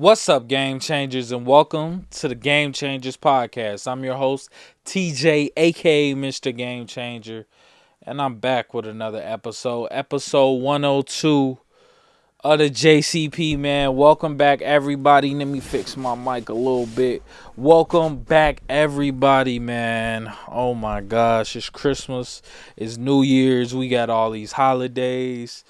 What's up, Game Changers, and welcome to the Game Changers Podcast. I'm your host, TJ, aka Mr. Game Changer, and I'm back with another episode 102 of the JCP, man. Welcome back, everybody. Let me fix my mic a little bit. Welcome back, everybody, man. Oh my gosh, it's Christmas, it's New Year's, we got all these holidays.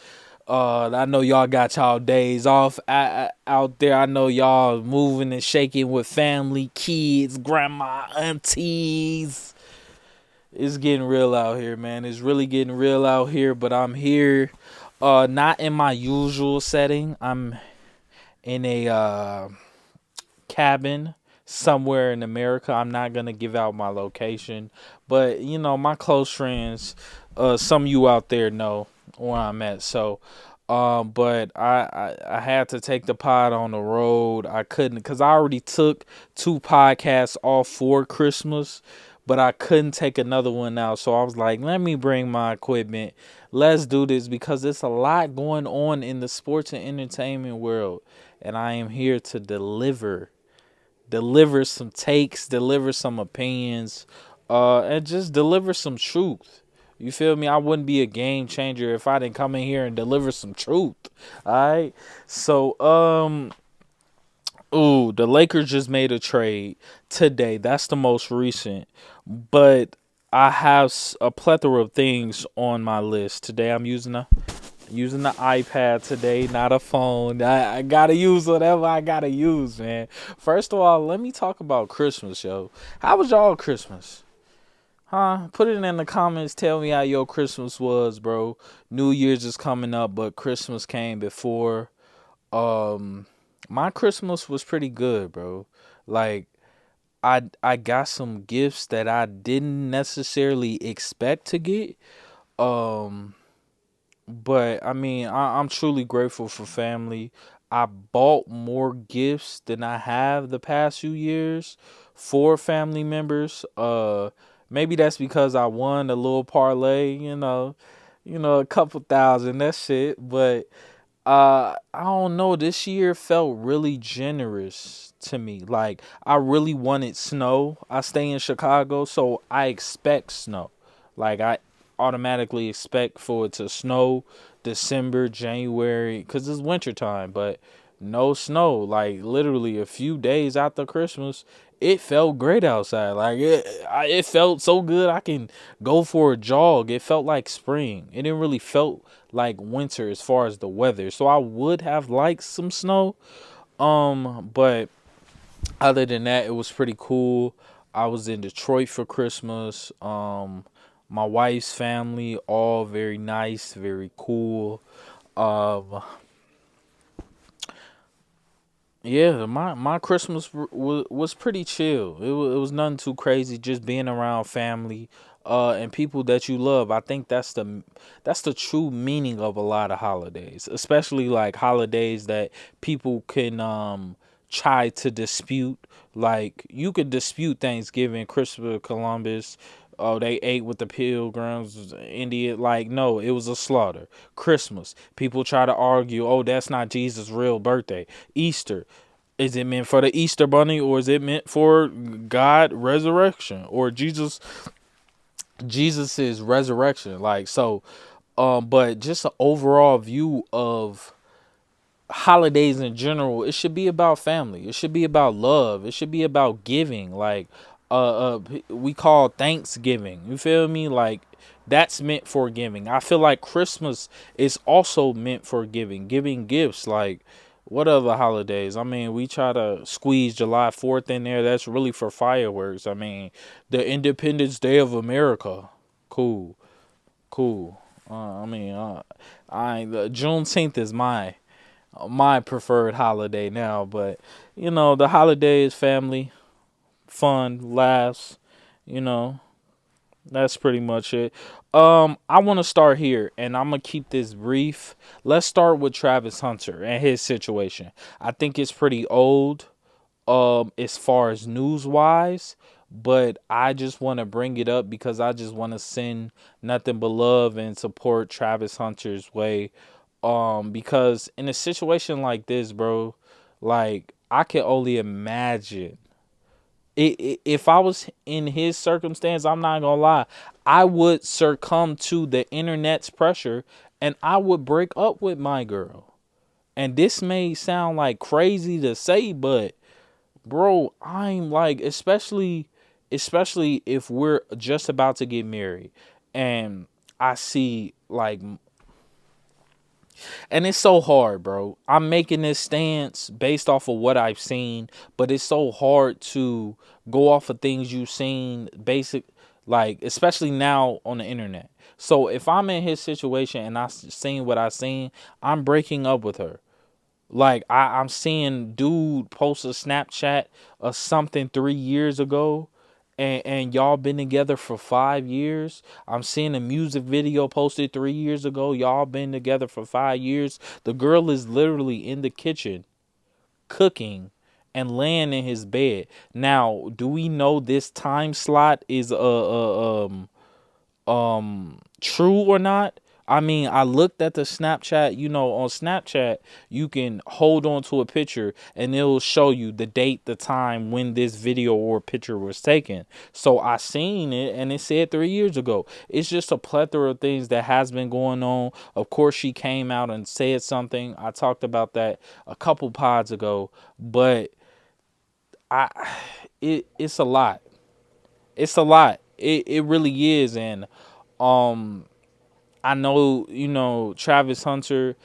I know y'all got y'all days off out there. I know y'all moving and shaking with family, kids, grandma, aunties. It's getting real out here, man. It's really getting real out here, but I'm here not in my usual setting. I'm in a cabin somewhere in America. I'm not going to give out my location, but you know, my close friends, some of you out there know where I'm at. So but I had to take the pod on the road. I couldn't, because I already took 2 podcasts off for Christmas, but I couldn't take another one out. So I was like, let me bring my equipment. Let's do this, because there's a lot going on in the sports and entertainment world, and I am here to deliver some takes, deliver some opinions, and just deliver some truth. You feel me? I wouldn't be a game changer if I didn't come in here and deliver some truth. All right. So, the Lakers just made a trade today. That's the most recent. But I have a plethora of things on my list today. I'm using the iPad today, not a phone. I gotta use whatever I gotta use, man. First of all, let me talk about Christmas, yo. How was y'all Christmas? Huh? Put it in the comments. Tell me how your Christmas was, bro. New Year's is coming up, but Christmas came before. Um, my Christmas was pretty good, bro. Like, I got some gifts that I didn't necessarily expect to get. Um, but I mean, I'm truly grateful for family. I bought more gifts than I have the past few years for family members. Maybe that's because I won a little parlay, a couple thousand, that shit. But I don't know. This year felt really generous to me. Like, I really wanted snow. I stay in Chicago, so I expect snow. Like, I automatically expect for it to snow December, January, because it's wintertime, but no snow. Like, literally a few days after Christmas, it felt great outside. Like, it felt so good. I can go for a jog. It felt like spring. It didn't really felt like winter as far as the weather. So I would have liked some snow. But other than that, it was pretty cool. I was in Detroit for Christmas. My wife's family, all very nice, very cool. Um, yeah, my Christmas was pretty chill. It was nothing too crazy. Just being around family, and people that you love. I think that's the true meaning of a lot of holidays, especially like holidays that people can try to dispute. Like, you could dispute Thanksgiving, Christopher Columbus. Oh, they ate with the pilgrims, India. Like, no, it was a slaughter. Christmas, people try to argue, oh, that's not Jesus' real birthday. Easter, is it meant for the Easter bunny, or is it meant for God resurrection, or Jesus's resurrection? Like, so, but just an overall view of holidays in general, it should be about family. It should be about love. It should be about giving. Like, we call Thanksgiving. You feel me? Like, that's meant for giving. I feel like Christmas is also meant for giving gifts. Like, what other holidays? I mean, we try to squeeze July 4th in there. That's really for fireworks. I mean, the Independence Day of America. Cool, cool. I mean, Juneteenth is my preferred holiday now, but the holiday is family, fun, laughs, you know, that's pretty much it. I want to start here, and I'm gonna keep this brief. Let's start with Travis Hunter and his situation. I think it's pretty old, as far as news wise, but I just want to bring it up because I just want to send nothing but love and support Travis Hunter's way. Because in a situation like this, bro, like, I can only imagine. If I was in his circumstance, I'm not gonna lie, I would succumb to the internet's pressure and I would break up with my girl. And this may sound like crazy to say, but bro, I'm like, especially if we're just about to get married and I see like, and it's so hard, bro. I'm making this stance based off of what I've seen, but it's so hard to go off of things you've seen, basic, like, especially now on the internet. So if I'm in his situation and seen what I seen, I'm breaking up with her. Like I'm seeing dude post a Snapchat or something 3 years ago, and y'all been together for 5 years. I'm seeing a music video posted 3 years ago. Y'all been together for 5 years. The girl is literally in the kitchen cooking and laying in his bed. Now, do we know this time slot is true or not? I mean, I looked at the Snapchat, on Snapchat, you can hold on to a picture and it'll show you the date, the time when this video or picture was taken. So I seen it and it said 3 years ago. It's just a plethora of things that has been going on. Of course, she came out and said something. I talked about that a couple pods ago, but I it's a lot. It's a lot. It really is. And I know, Travis Hunter,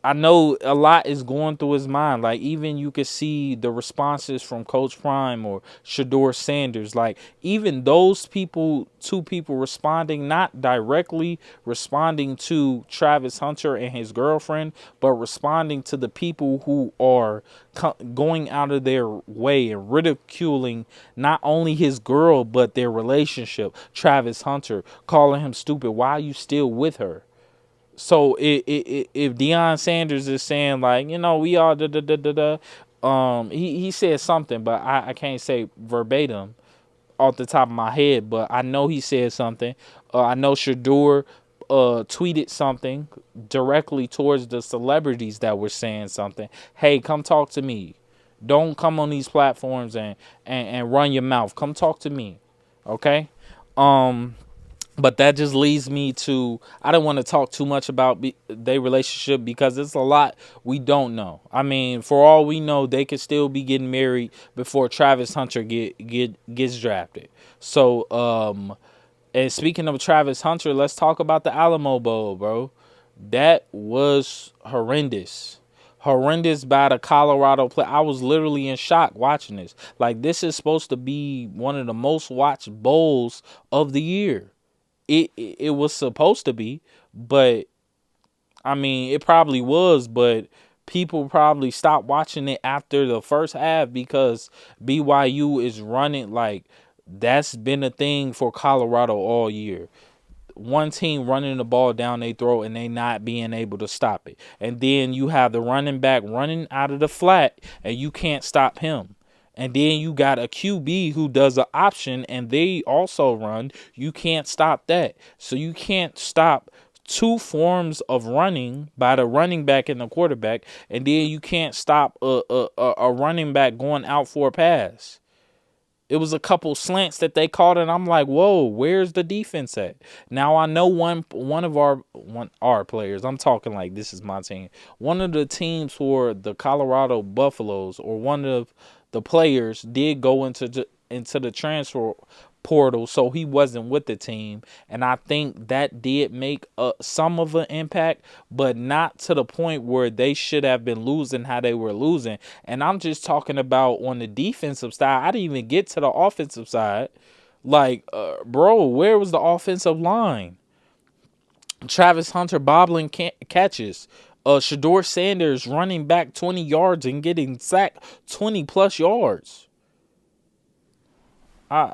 I know a lot is going through his mind. Like, even you could see the responses from Coach Prime or Shador Sanders. Like, even those people, two people responding, not directly responding to Travis Hunter and his girlfriend, but responding to the people who are going out of their way and ridiculing not only his girl, but their relationship. Travis Hunter, calling him stupid. Why are you still with her? So if Deion Sanders is saying, like, we all da da da da da, he said something, but I can't say verbatim off the top of my head, but I know he said something. I know Shador tweeted something directly towards the celebrities that were saying something. Hey, come talk to me. Don't come on these platforms and run your mouth. Come talk to me. Okay? But that just leads me to, I don't want to talk too much about their relationship because it's a lot we don't know. I mean, for all we know, they could still be getting married before Travis Hunter gets drafted. So, and speaking of Travis Hunter, let's talk about the Alamo Bowl, bro. That was horrendous. Horrendous by the Colorado play. I was literally in shock watching this. Like, this is supposed to be one of the most watched bowls of the year. It was supposed to be, but I mean, it probably was, but people probably stopped watching it after the first half because BYU is running. Like, that's been a thing for Colorado all year. One team running the ball down their throat and they not being able to stop it. And then you have the running back running out of the flat and you can't stop him. And then you got a QB who does an option and they also run. You can't stop that. So you can't stop two forms of running by the running back and the quarterback. And then you can't stop a running back going out for a pass. It was a couple slants that they called, and I'm like, "Whoa, where's the defense at?" Now I know one of our players. I'm talking like this is my team. One of the teams for the Colorado Buffaloes, or one of the players, did go into the transfer portal, so he wasn't with the team, and I think that did make some of an impact, but not to the point where they should have been losing how they were losing. And I'm just talking about on the defensive side. I didn't even get to the offensive side. Like, bro, where was the offensive line? Travis Hunter bobbling catches. Shador Sanders running back 20 yards and getting sacked 20 plus yards. I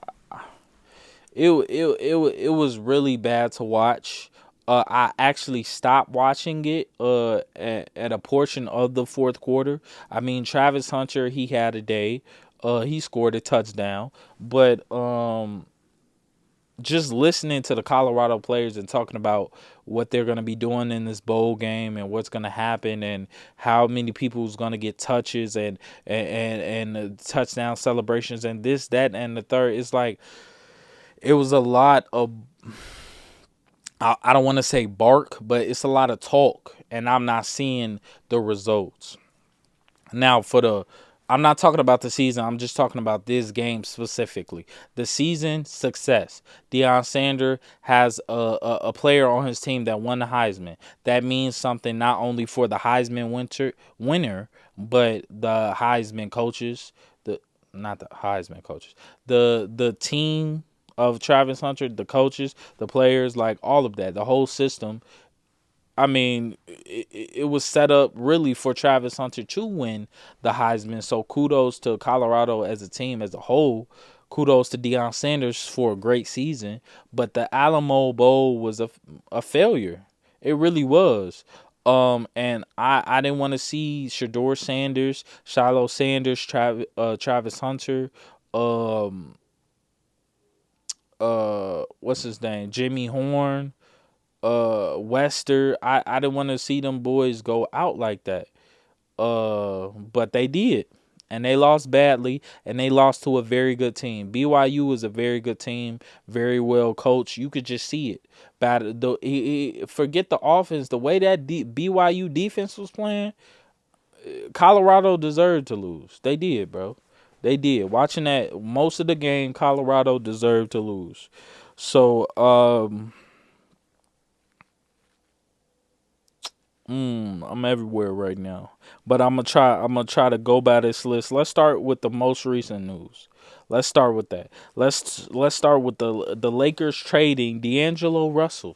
it was really bad to watch. I actually stopped watching it at a portion of the fourth quarter. I mean, Travis Hunter, he had a day. He scored a touchdown, but just listening to the Colorado players and talking about what they're going to be doing in this bowl game and what's going to happen and how many people's going to get touches and touchdown celebrations and this, that, and the third. It's like it was a lot of, I don't want to say bark, but it's a lot of talk, and I'm not seeing the results. Now, I'm not talking about the season. I'm just talking about this game specifically. The season success. Deion Sanders has a player on his team that won the Heisman. That means something not only for the Heisman winner, but the Heisman coaches. Not the Heisman coaches. The team of Travis Hunter, the coaches, the players, like all of that, the whole system. I mean, it was set up really for Travis Hunter to win the Heisman. So kudos to Colorado as a team as a whole. Kudos to Deion Sanders for a great season. But the Alamo Bowl was a failure. It really was. And I didn't want to see Shedeur Sanders, Shiloh Sanders, Travis Hunter, what's his name, Jimmy Horn, Wester. I didn't want to see them boys go out like that. But they did. And they lost badly, and they lost to a very good team. BYU was a very good team, very well coached. You could just see it. Forget the offense. The way that BYU defense was playing, Colorado deserved to lose. They did, bro. They did. Watching that most of the game, Colorado deserved to lose. So, I'm everywhere right now, but I'm gonna try to go by this list. Let's start with the most recent news. Let's start with that. Let's start with the Lakers trading D'Angelo Russell.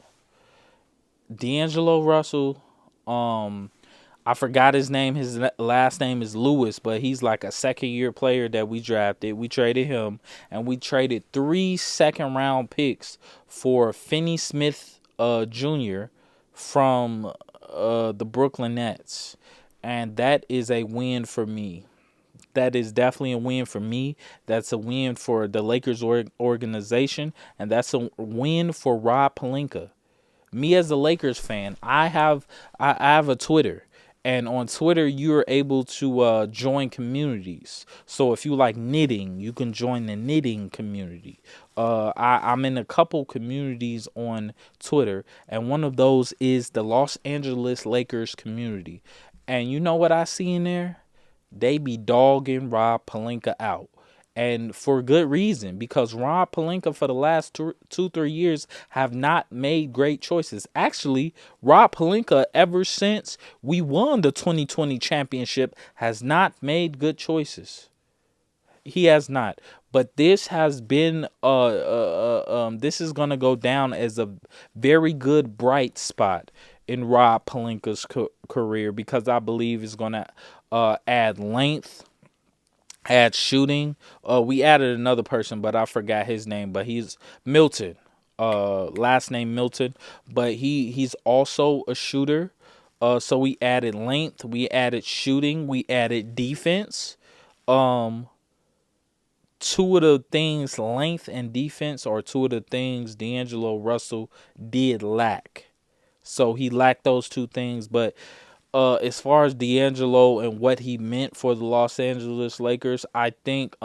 D'Angelo Russell. I forgot his name. His last name is Lewis, but he's like a second-year player that we drafted. We traded him, and we traded 3 second-round picks for Finney Smith Jr. from the Brooklyn Nets, and that is a win for me. That is definitely a win for me. That's a win for the Lakers organization, and that's a win for Rob Pelinka. Me as a Lakers fan, I have a Twitter, and on Twitter you're able to join communities. So if you like knitting, you can join the knitting community. I'm in a couple communities on Twitter, and one of those is the Los Angeles Lakers community. And you know what I see in there? They be dogging Rob Pelinka out. And for good reason, because Rob Pelinka for the last 3 years have not made great choices. Actually, Rob Pelinka, ever since we won the 2020 championship, has not made good choices. He has not. But this has been this is gonna go down as a very good bright spot in Rob Pelinka's career, because I believe it's gonna add length, add shooting. We added another person, but I forgot his name. But he's Milton. Last name Milton. But he's also a shooter. So we added length, we added shooting, we added defense. Two of the things, length and defense, are two of the things D'Angelo Russell did lack. So he lacked those two things. But as far as D'Angelo and what he meant for the Los Angeles Lakers, I think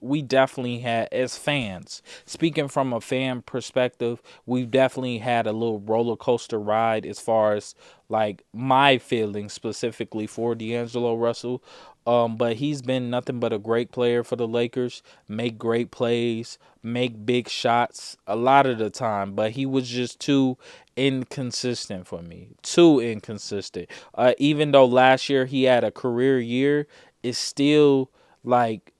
we definitely had, as fans, speaking from a fan perspective, we've definitely had a little roller coaster ride as far as like my feelings specifically for D'Angelo Russell. But he's been nothing but a great player for the Lakers, make great plays, make big shots a lot of the time, but he was just too inconsistent for me. Too inconsistent. Even though last year he had a career year, it's still like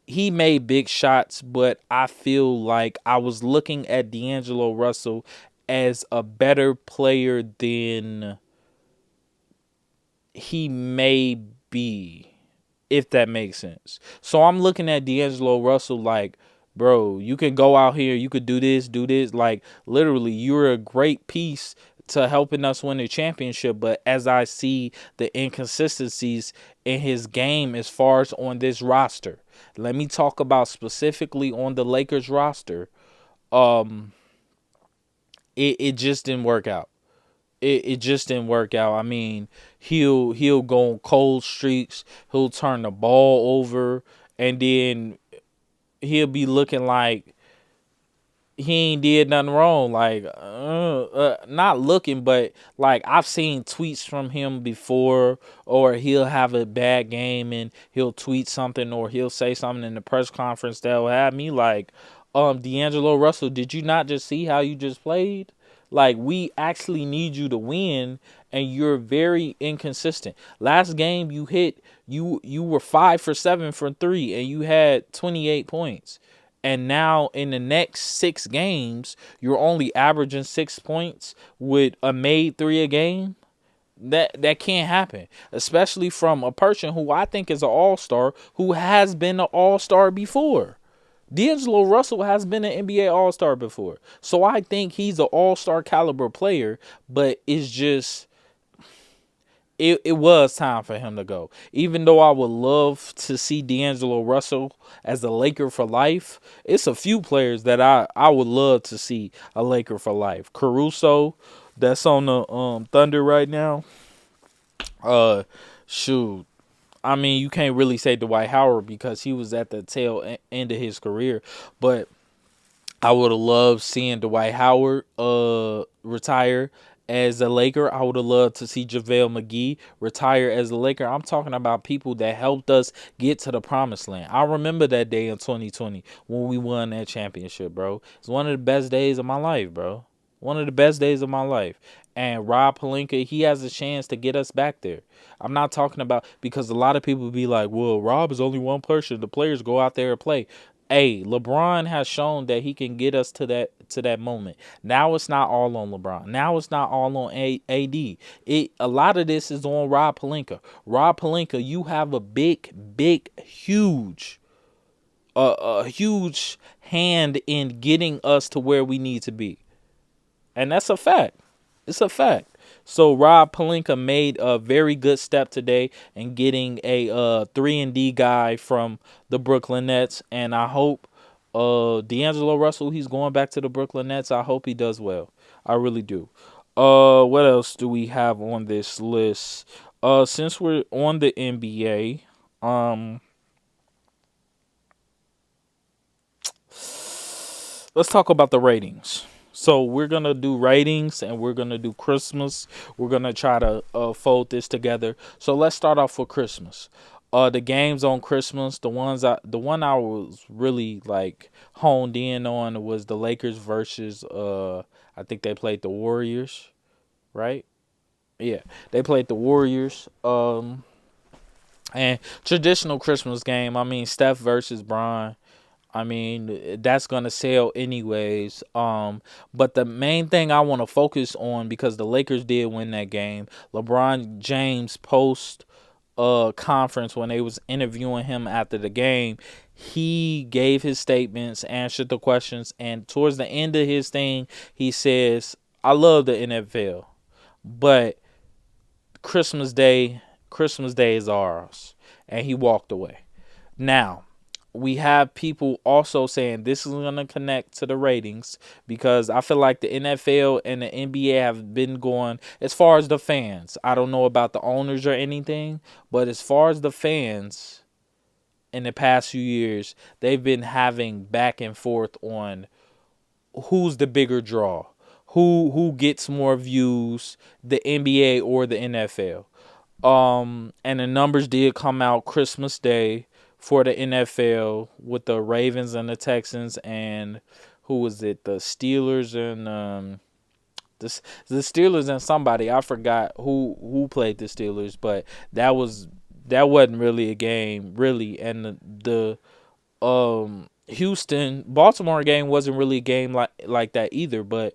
he made big shots, but I feel like I was looking at D'Angelo Russell as a better player than he may be, if that makes sense. So I'm looking at D'Angelo Russell like, bro, you can go out here, you could do this. Like, literally, you're a great piece to helping us win the championship. But as I see the inconsistencies in his game as far as on this roster, let me talk about specifically on the Lakers roster. Um, it just didn't work out. It just didn't work out. I mean, he'll go on cold streaks. He'll turn the ball over, and then he'll be looking like he ain't did nothing wrong. Like, not looking, but like I've seen tweets from him before, or he'll have a bad game and he'll tweet something, or he'll say something in the press conference that will have me like, D'Angelo Russell, did you not just see how you just played? Like, we actually need you to win, and you're very inconsistent. Last game you were 5 for 7 from three, and you had 28 points. And now in the next 6 games, you're only averaging 6 points with a made three a game. That can't happen, especially from a person who I think is an all-star, who has been an all-star before. D'Angelo Russell has been an NBA all-star before. So I think he's an all-star caliber player, but it's just it was time for him to go. Even though I would love to see D'Angelo Russell as a Laker for life, it's a few players that I would love to see a Laker for life. Caruso, that's on the Thunder right now. Uh, Shoot. I mean, you can't really say Dwight Howard because he was at the tail end of his career, but I would have loved seeing Dwight Howard retire as a Laker. I would have loved to see JaVale McGee retire as a Laker. I'm talking about people that helped us get to the promised land. I remember that day in 2020 when we won that championship, bro. It's one of the best days of my life, bro. One of the best days of my life. And Rob Pelinka, he has a chance to get us back there. I'm not talking about, because a lot of people be like, well, Rob is only one person. The players go out there and play. Hey, LeBron has shown that he can get us to that moment. Now it's not all on LeBron. Now it's not all on AD. A lot of this is on Rob Pelinka. Rob Pelinka, you have a huge, a huge hand in getting us to where we need to be. And that's a fact. It's a fact. So Rob Pelinka made a very good step today in getting a 3-and-D guy from the Brooklyn Nets, and I hope D'Angelo Russell, he's going back to the Brooklyn Nets. I hope he does well. I really do. What else do we have on this list? Since we're on the NBA, let's talk about the ratings. So we're going to do ratings, and we're going to do Christmas. We're going to try to fold this together. So let's start off with Christmas. The games on Christmas, the one I was really like honed in on was the Lakers versus I think they played the Warriors, right? Yeah, they played the Warriors. And traditional Christmas game, I mean, Steph versus Bron. I mean, that's gonna sell anyways. But the main thing I want to focus on, because the Lakers did win that game, LeBron James post conference, when they was interviewing him after the game, he gave his statements, answered the questions, and towards the end of his thing, he says, "I love the NFL, but Christmas Day is ours," and he walked away. Now, we have people also saying this is going to connect to the ratings, because I feel like the NFL and the NBA have been going, as far as the fans, I don't know about the owners or anything, but as far as the fans in the past few years, they've been having back and forth on who's the bigger draw, who gets more views, the NBA or the NFL. And the numbers did come out Christmas Day for the NFL with the Ravens and the Texans, and who was it? The Steelers and the Steelers and somebody, I forgot who played the Steelers, but that wasn't really a game really, and the Houston Baltimore game wasn't really a game like that either, but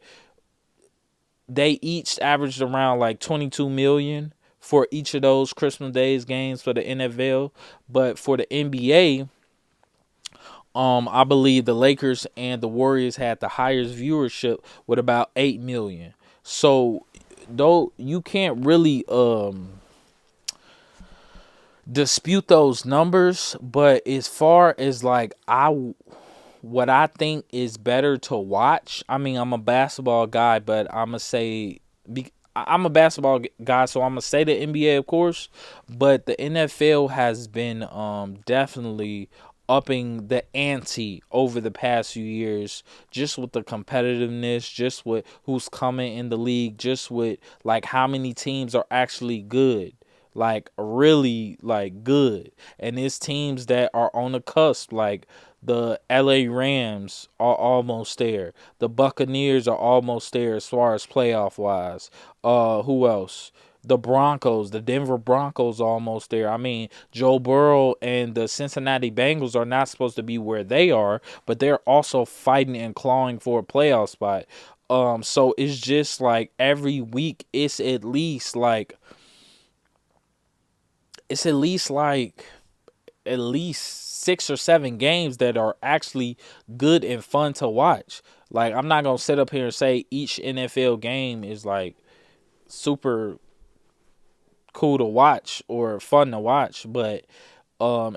they each averaged around like 22 million for each of those Christmas Days games for the NFL. But for the NBA, I believe the Lakers and the Warriors had the highest viewership with about 8 million. So though you can't really dispute those numbers, but as far as like what I think is better to watch. I mean, I'm a basketball guy, but I'm gonna say I'm a basketball guy, so I'm gonna say the NBA, of course. But the NFL has been definitely upping the ante over the past few years, just with the competitiveness, just with who's coming in the league, just with like how many teams are actually good, like really like good, and it's teams that are on the cusp, like the LA Rams are almost there. The Buccaneers are almost there as far as playoff wise. Who else? The Broncos, the Denver Broncos are almost there. I mean, Joe Burrow and the Cincinnati Bengals are not supposed to be where they are, but they're also fighting and clawing for a playoff spot. So it's just like every week it's at least 6 or 7 games that are actually good and fun to watch. Like, I'm not gonna sit up here and say each NFL game is like super cool to watch or fun to watch, but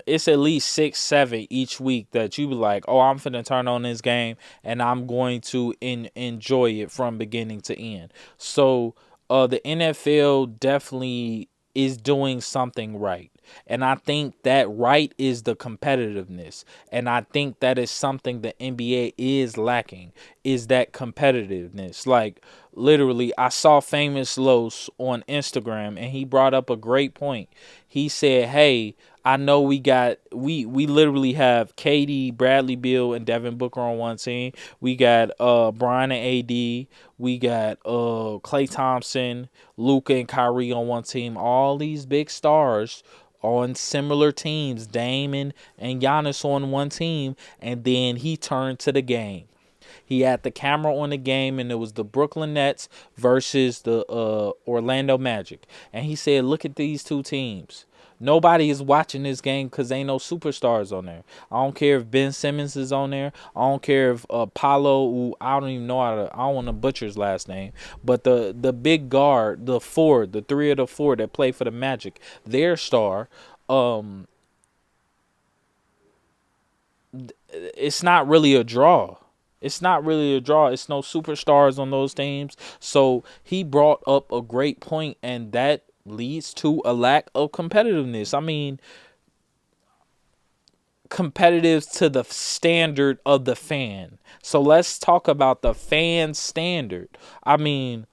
it's at least 6, 7 each week that you be like, oh, I'm finna turn on this game and I'm going to enjoy it from beginning to end. So the NFL definitely is doing something right. And I think that right is the competitiveness. And I think that is something the NBA is lacking, is that competitiveness. Like, literally, I saw Famous Los on Instagram and he brought up a great point. He said, hey, I know we literally have KD, Bradley Beal, and Devin Booker on one team. We got Brian and AD. We got Klay Thompson, Luka, and Kyrie on one team. All these big stars on similar teams. Damon and Giannis on one team, and then he turned to the game. He had the camera on the game, and it was the Brooklyn Nets versus the Orlando Magic. And he said, look at these two teams. Nobody is watching this game because ain't no superstars on there. I don't care if Ben Simmons is on there. I don't care if Paulo, who I don't even know I don't want to butcher his last name, but the big guard, the three of the four that play for the Magic, their star, it's not really a draw. It's not really a draw. It's no superstars on those teams. So he brought up a great point, and that leads to a lack of competitiveness. I mean, competitive to the standard of the fan. So let's talk about the fan standard. I mean,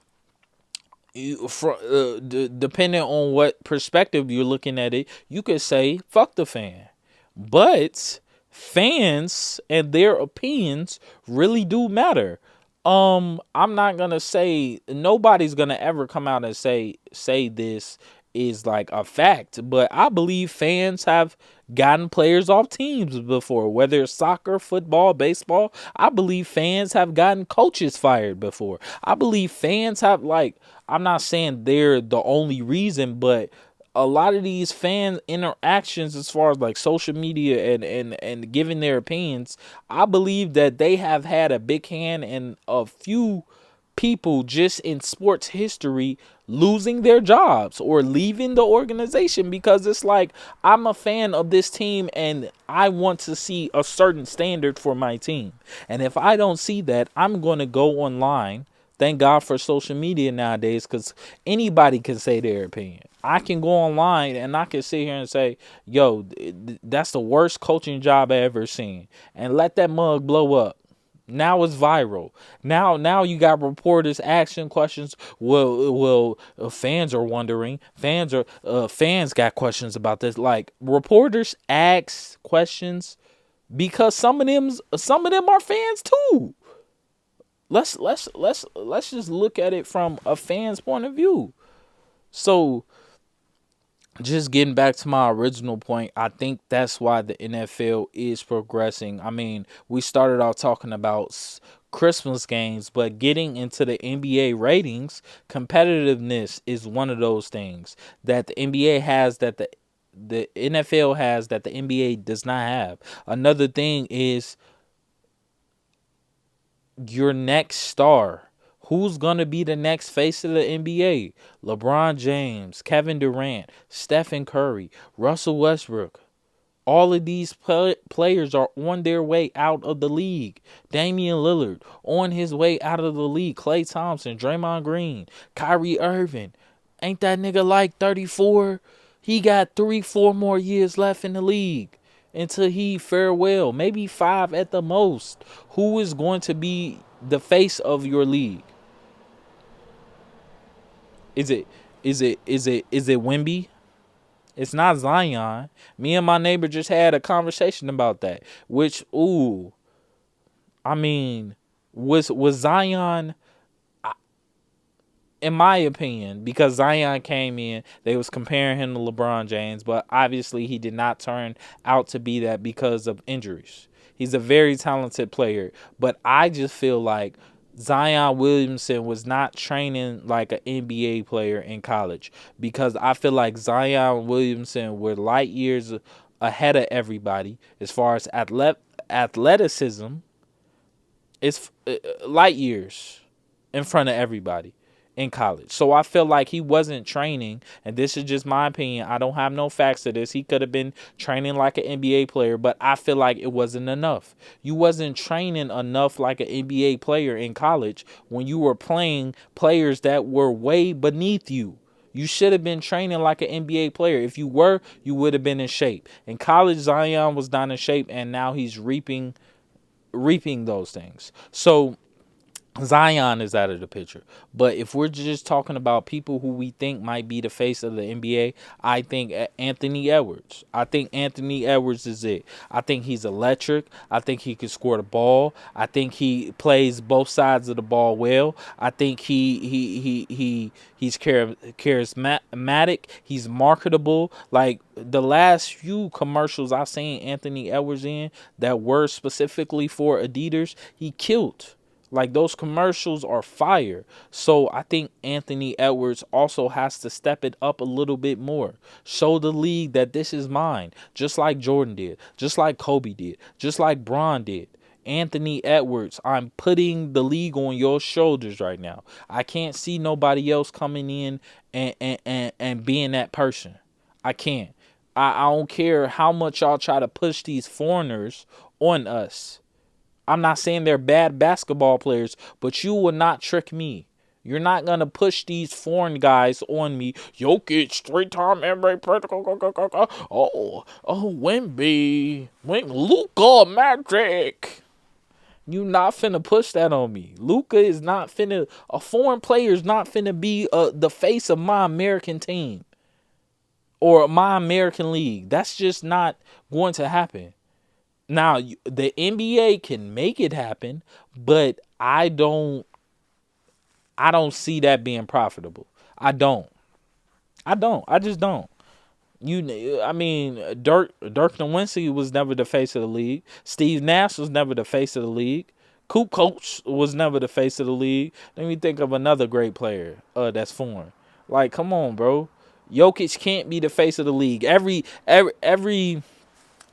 depending on what perspective you're looking at it, you could say fuck the fan, but fans and their opinions really do matter. I'm not gonna say nobody's gonna ever come out and say this is like a fact, but I believe fans have gotten players off teams before, whether it's soccer, football, baseball. I believe fans have gotten coaches fired before. I believe fans have, like, I'm not saying they're the only reason, but a lot of these fan interactions as far as like social media and giving their opinions, I believe that they have had a big hand in a few people just in sports history losing their jobs or leaving the organization, because it's like, I'm a fan of this team and I want to see a certain standard for my team. And if I don't see that, I'm going to go online. Thank God for social media nowadays, because anybody can say their opinion. I can go online and I can sit here and say, yo, that's the worst coaching job I ever seen, and let that mug blow up. Now it's viral. Now you got reporters asking questions. Well, fans are wondering. Fans got questions about this. Like, reporters ask questions because some of them are fans too. Let's just look at it from a fan's point of view. So, just getting back to my original point, I think that's why the NFL is progressing. I mean, we started out talking about Christmas games, but getting into the NBA ratings, competitiveness is one of those things that the NBA has that the NFL has that the NBA does not have. Another thing is your next star. Who's going to be the next face of the NBA? LeBron James, Kevin Durant, Stephen Curry, Russell Westbrook. All of these players are on their way out of the league. Damian Lillard on his way out of the league. Klay Thompson, Draymond Green, Kyrie Irving. Ain't that nigga like 34? He got 3-4 more years left in the league until he farewell. Maybe 5 at the most. Who is going to be the face of your league? Is it Wemby? It's not Zion. Me and my neighbor just had a conversation about that. Which, I mean, was Zion, in my opinion, because Zion came in, they was comparing him to LeBron James, but obviously he did not turn out to be that because of injuries. He's a very talented player, but I just feel like Zion Williamson was not training like an NBA player in college, because I feel like Zion Williamson were light years ahead of everybody as far as athleticism. It's light years in front of everybody in college. So I feel like he wasn't training, and this is just my opinion. I don't have no facts to this. He could have been training like an NBA player, but I feel like it wasn't enough. You wasn't training enough like an NBA player in college when you were playing players that were way beneath you. You should have been training like an NBA player. If you were, you would have been in shape. In college, Zion was not in shape, and now he's reaping those things. So Zion is out of the picture. But if we're just talking about people who we think might be the face of the NBA, I think Anthony Edwards. I think Anthony Edwards is it. I think he's electric. I think he can score the ball. I think he plays both sides of the ball well. I think he's charismatic. He's marketable. Like the last few commercials I seen Anthony Edwards in that were specifically for Adidas, he killed. Like those commercials are fire. So I think Anthony Edwards also has to step it up a little bit more. Show the league that this is mine. Just like Jordan did. Just like Kobe did. Just like Bron did. Anthony Edwards, I'm putting the league on your shoulders right now. I can't see nobody else coming in and being that person. I can't. I don't care how much y'all try to push these foreigners on us. I'm not saying they're bad basketball players, but you will not trick me. You're not going to push these foreign guys on me. Jokic, 3-time NBA player. Wemby. Luka Magic. You not finna push that on me. Luka is not finna, a foreign player is not finna be the face of my American team or my American league. That's just not going to happen. Now, the NBA can make it happen, but I don't see that being profitable. I just don't. I mean, Dirk Nowitzki was never the face of the league. Steve Nash was never the face of the league. Coop Coach was never the face of the league. Let me think of another great player that's foreign. Like, come on, bro. Jokic can't be the face of the league. Every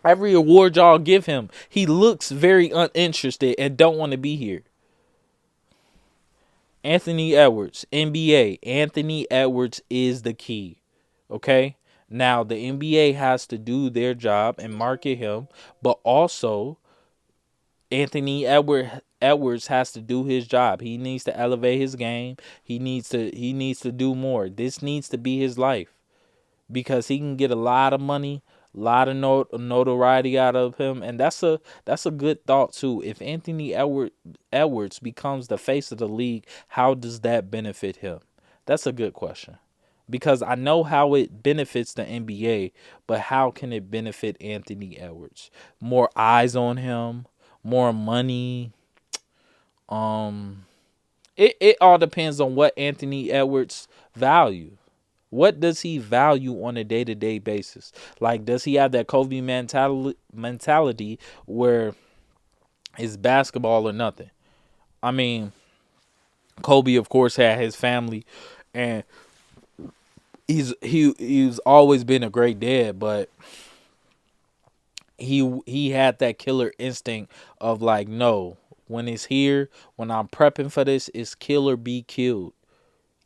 award y'all give him, he looks very uninterested and don't want to be here. Anthony Edwards, NBA. Anthony Edwards is the key. Okay? Now, the NBA has to do their job and market him, but also Anthony Edwards has to do his job. He needs to elevate his game. He needs to do more. This needs to be his life, because he can get a lot of money, a lot of notoriety out of him, and that's a good thought too. If Anthony Edwards becomes the face of the league, how does that benefit him? That's a good question, because I know how it benefits the NBA, but how can it benefit Anthony Edwards? More eyes on him, more money. It all depends on what Anthony Edwards value. What does he value on a day-to-day basis? Like, does he have that Kobe mentality where it's basketball or nothing? I mean, Kobe, of course, had his family, and he's always been a great dad, but he had that killer instinct of like, no, when it's here, when I'm prepping for this, it's kill or be killed.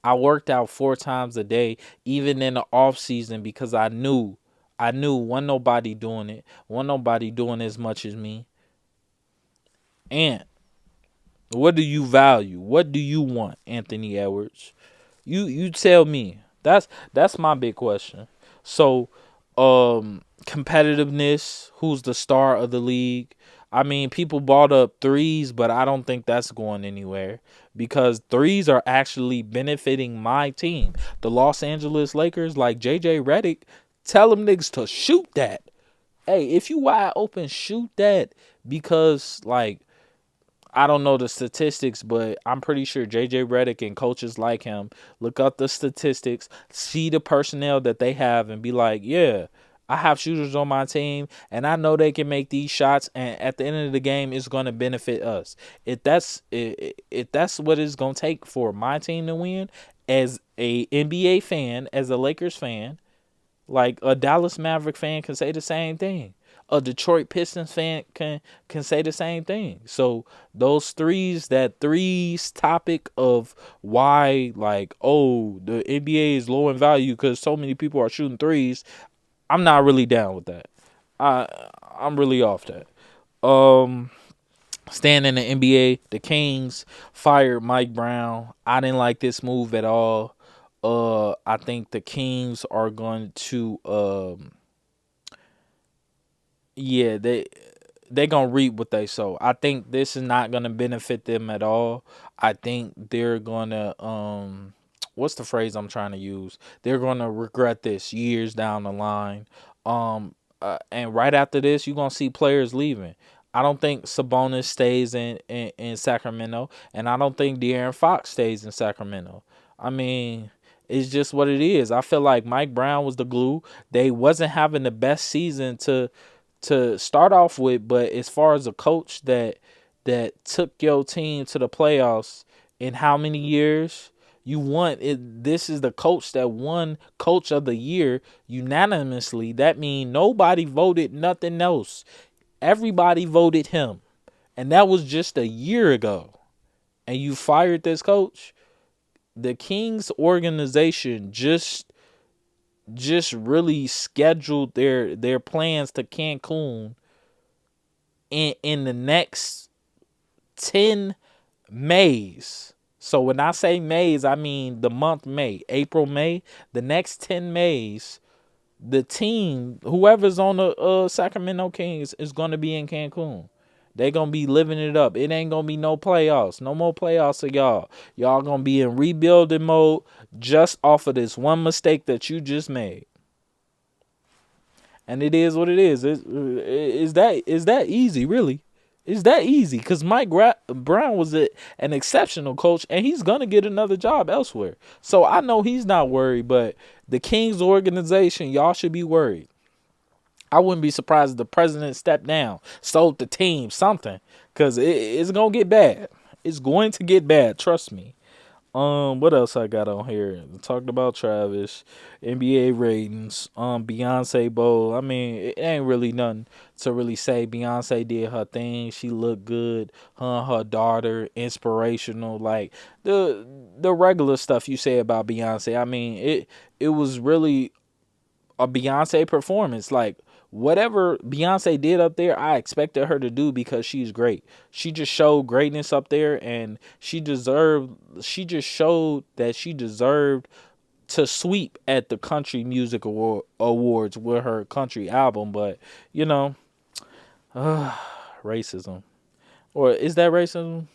I worked out 4 times a day, even in the off season, because I knew I knew wasn't nobody doing it. Wasn't nobody doing as much as me. And what do you value? What do you want, Anthony Edwards? You tell me. That's my big question. So, competitiveness, who's the star of the league? I mean, people bought up threes, but I don't think that's going anywhere because threes are actually benefiting my team. The Los Angeles Lakers, like JJ Redick, tell them niggas to shoot that. Hey, if you wide open, shoot that because like I don't know the statistics, but I'm pretty sure JJ Redick and coaches like him look up the statistics, see the personnel that they have, and be like, yeah, I have shooters on my team, and I know they can make these shots, and at the end of the game, it's going to benefit us. If that's what it's going to take for my team to win, as a NBA fan, as a Lakers fan, like a Dallas Maverick fan can say the same thing. A Detroit Pistons fan can say the same thing. So those threes, that threes topic of why like, oh, the NBA is low in value because so many people are shooting threes, I'm not really down with that. I I'm really off that. Um Staying in the NBA, the Kings fired Mike Brown. I didn't like this move at all. I think the Kings are going to yeah, they gonna reap what they sow. I think this is not gonna benefit them at all. I think they're gonna what's the phrase I'm trying to use? They're gonna regret this years down the line. And right after this, you're gonna see players leaving. I don't think Sabonis stays in Sacramento, and I don't think De'Aaron Fox stays in Sacramento. I mean, it's just what it is. I feel like Mike Brown was the glue. They wasn't having the best season to start off with, but as far as a coach that took your team to the playoffs in how many years? You won it. This is the coach that won Coach of the Year unanimously. That means nobody voted nothing else. Everybody voted him, and that was just a year ago. And you fired this coach. The Kings organization just really scheduled their plans to Cancun in the next 10 Mays. So when I say Mays, I mean the month May, April, May. The next 10 Mays, the team, whoever's on the Sacramento Kings, is going to be in Cancun. They going to be living it up. It ain't going to be no playoffs. No more playoffs for y'all. Y'all going to be in rebuilding mode just off of this one mistake that you just made. And it is what it is. Is that easy, really? Is that easy? Because Brown was an exceptional coach, and he's going to get another job elsewhere. So I know he's not worried, but the Kings organization, y'all should be worried. I wouldn't be surprised if the president stepped down, sold the team, something, because it's going to get bad. It's going to get bad. Trust me. What else I got on here? Talked about Travis, NBA ratings, Beyonce Bowl. I mean, it ain't really nothing to really say. Beyonce did her thing. She looked good. Her and her daughter, inspirational. Like the regular stuff you say about Beyonce. I mean, it was really a Beyonce performance. Like whatever Beyonce did up there, I expected her to do because she's great. She just showed greatness up there, and she just showed that she deserved to sweep at the Country Music Awards with her country album. But you know, racism, or is that racism?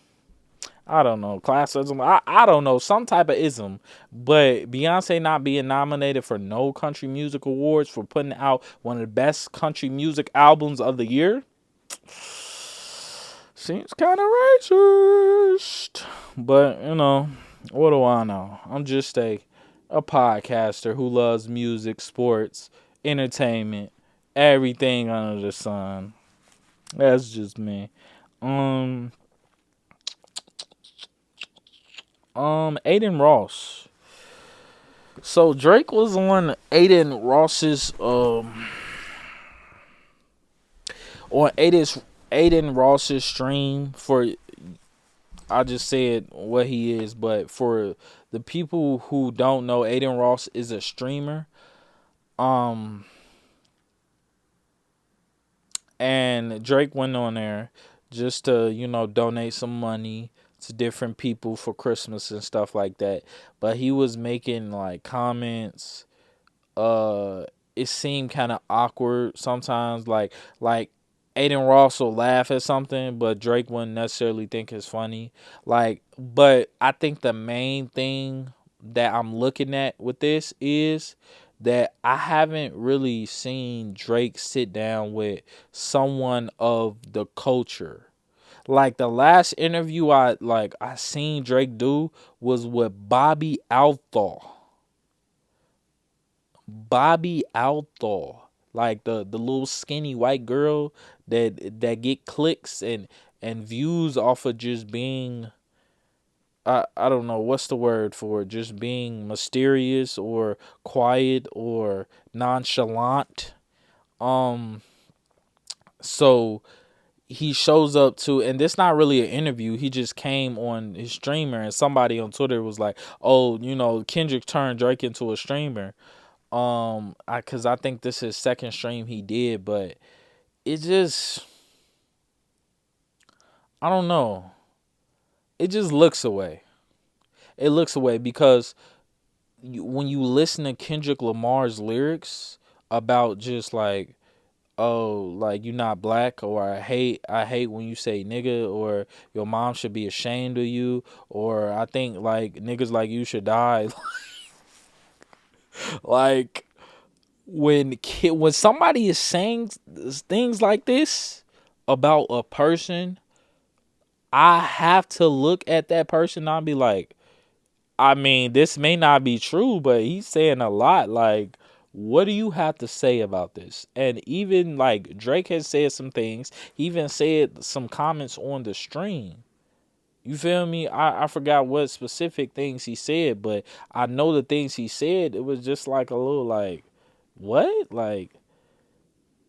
I don't know, classism. I don't know, some type of ism. But Beyonce not being nominated for no country music awards for putting out one of the best country music albums of the year seems kind of racist. But you know, what do I know? I'm just a podcaster who loves music, sports, entertainment, everything under the sun. That's just me. Aiden Ross. So Drake was on Aiden Ross's stream for, I just said what he is, but for the people who don't know, Aiden Ross is a streamer. And Drake went on there just to, donate some money to different people for Christmas and stuff like that. But he was making like comments. Uh, it seemed kind of awkward sometimes. Like Aiden Ross will laugh at something, but Drake wouldn't necessarily think it's funny. But I think the main thing that I'm looking at with this is that I haven't really seen Drake sit down with someone of the culture. Like the last interview I seen Drake do was with Bobby Althor. Bobby Althor, like the little skinny white girl that get clicks and views off of just being, I don't know what's the word for it, just being mysterious or quiet or nonchalant. Um so he shows up to, and this not really an interview, he just came on his streamer, and somebody on Twitter was like, oh, Kendrick turned Drake into a streamer. Cause I think this is second stream he did, but it just, I don't know. It just looks away. It looks away because when you listen to Kendrick Lamar's lyrics about just like, oh, like you not black, or I hate when you say nigga, or your mom should be ashamed of you, or I think like niggas like you should die. Like when somebody is saying things like this about a person, I have to look at that person and I'll be like, I mean, this may not be true, but he's saying a lot. Like, what do you have to say about this? And even like Drake has said some things. He even said some comments on the stream. You feel me? I forgot what specific things he said, but I know the things he said, it was just like a little like, what? Like,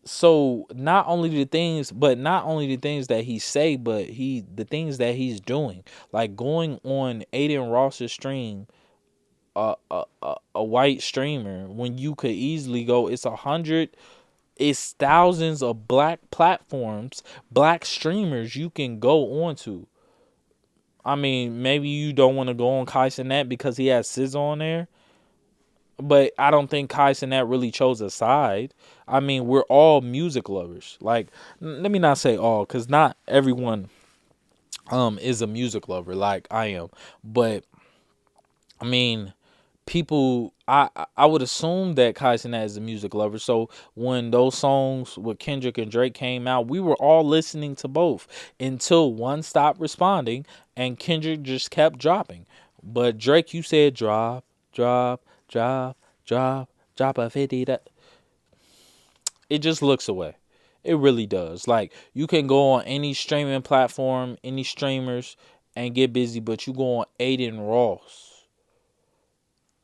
so not only the things that he say, but the things that he's doing, like going on Aiden Ross's stream, a white streamer, when you could easily go, it's thousands of black platforms, black streamers you can go onto. I mean, maybe you don't want to go on Kai Cenat because he has SZA on there, but I don't think Kai Cenat really chose a side. I mean, we're all music lovers. Like, let me not say all, because not everyone is a music lover like I am. But I mean, people, I would assume that Kai Cenat is a music lover. So when those songs with Kendrick and Drake came out, we were all listening to both until one stopped responding and Kendrick just kept dropping. But Drake, you said drop, drop, drop, drop, drop a 50. It just looks away. It really does. Like, you can go on any streaming platform, any streamers, and get busy, but you go on Aiden Ross.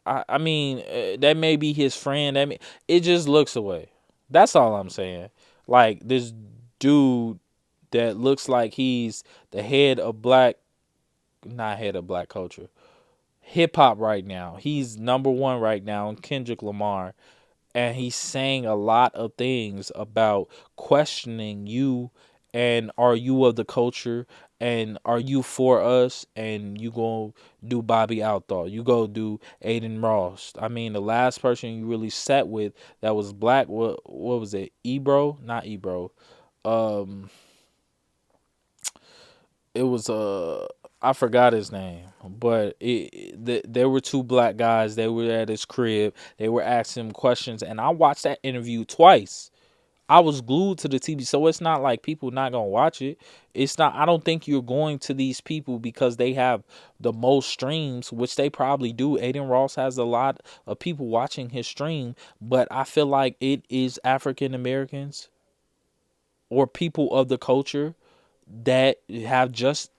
I mean, that may be his friend. It just looks away. That's all I'm saying. Like, this dude that looks like he's the head of not head of black culture, hip hop right now. He's number one right now, Kendrick Lamar, and he's saying a lot of things about questioning you, and are you of the culture, and are you for us, and you go do Bobby Outlaw, you go do Aiden Ross. I mean, the last person you really sat with that was black, what was it, Ebro? Not Ebro. um it was I forgot his name, but there were two black guys. They were at his crib. They were asking him questions, and I watched that interview twice. I was glued to the TV, so it's not like people not gonna watch it. It's not. I don't think you're going to these people because they have the most streams, which they probably do. Aiden Ross has a lot of people watching his stream, but I feel like it is African Americans or people of the culture that have just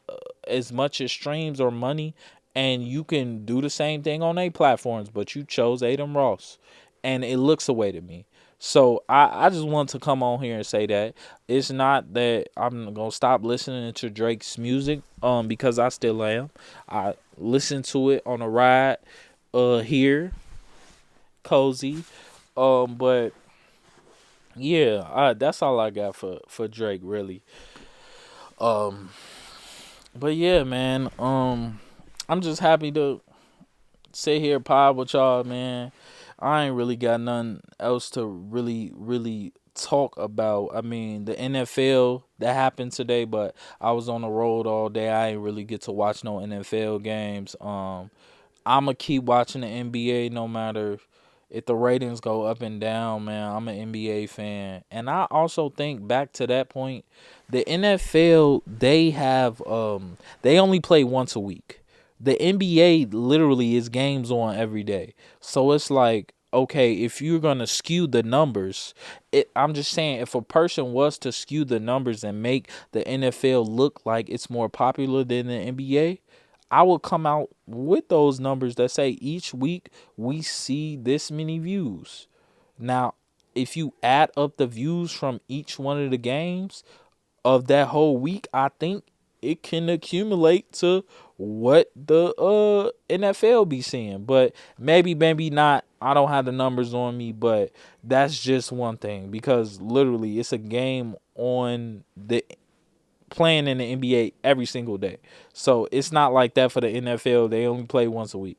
as much as streams or money, and you can do the same thing on their platforms, but you chose Adam Ross, and it looks away to me. So I just want to come on here and say that it's not that I'm gonna stop listening to Drake's music, because I still am. I listen to it on a ride here, cozy, but Yeah, that's all I got for Drake, really. Um, but yeah, man. I'm just happy to sit here pod with y'all, man. I ain't really got nothing else to really talk about. I mean, the NFL that happened today, but I was on the road all day. I ain't really get to watch no NFL games. I'ma keep watching the NBA no matter if the ratings go up and down, man. I'm an NBA fan. And I also think back to that point, the NFL they only play once a week. The NBA literally is games on every day. So it's like, okay, if you're gonna skew the numbers, I'm just saying, if a person was to skew the numbers and make the NFL look like it's more popular than the NBA, I will come out with those numbers that say each week we see this many views. Now, if you add up the views from each one of the games of that whole week, I think it can accumulate to what the NFL be seeing. But maybe not. I don't have the numbers on me, but that's just one thing, because literally it's a game on the playing in the NBA every single day. So it's not like that for the NFL. They only play once a week.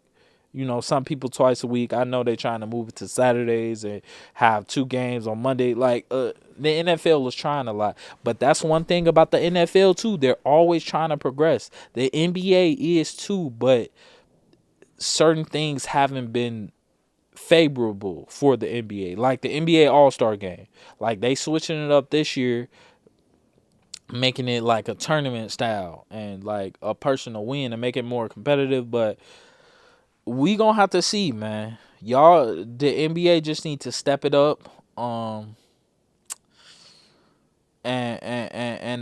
You know, some people twice a week. I know they're trying to move it to Saturdays and have two games on Monday. Like, the NFL is trying a lot. But that's one thing about the NFL too. They're always trying to progress. The NBA is too, but certain things haven't been favorable for the NBA. Like the NBA All-Star game. Like, they switching it up this year, making it like a tournament style and like a person to win and make it more competitive. But we gonna have to see, man. Y'all, the NBA just need to step it up, and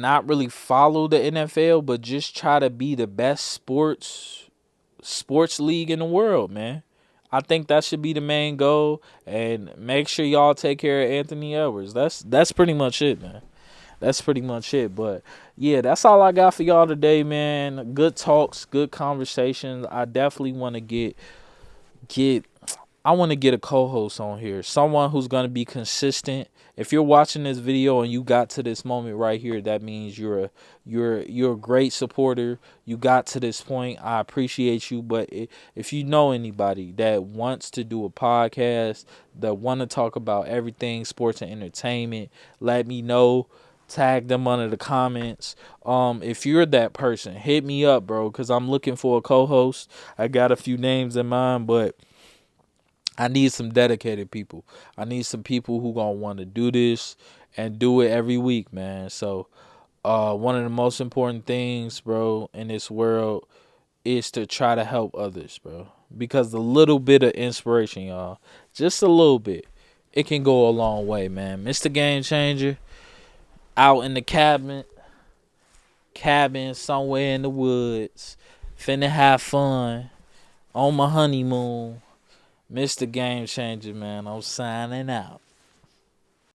not really follow the NFL, but just try to be the best sports league in the world, man. I think that should be the main goal, and make sure y'all take care of Anthony Edwards. That's pretty much it, man. That's pretty much it. But yeah, that's all I got for y'all today, man. Good talks, good conversations. I definitely want to get I want to get a co-host on here, someone who's going to be consistent. If you're watching this video and you got to this moment right here, that means you're a great supporter. You got to this point. I appreciate you. But if you know anybody that wants to do a podcast, that want to talk about everything sports and entertainment, let me know. Tag them under the comments. If you're that person, hit me up, bro, because I'm looking for a co-host. I got a few names in mind, but I need some dedicated people. I need some people who gonna want to do this and do it every week, man. So, one of the most important things, bro, in this world is to try to help others, bro. Because the little bit of inspiration, y'all, just a little bit, it can go a long way, man. Mr. Game Changer, out in the cabin somewhere in the woods, finna have fun on my honeymoon. Mr. Game Changer, man. I'm signing out.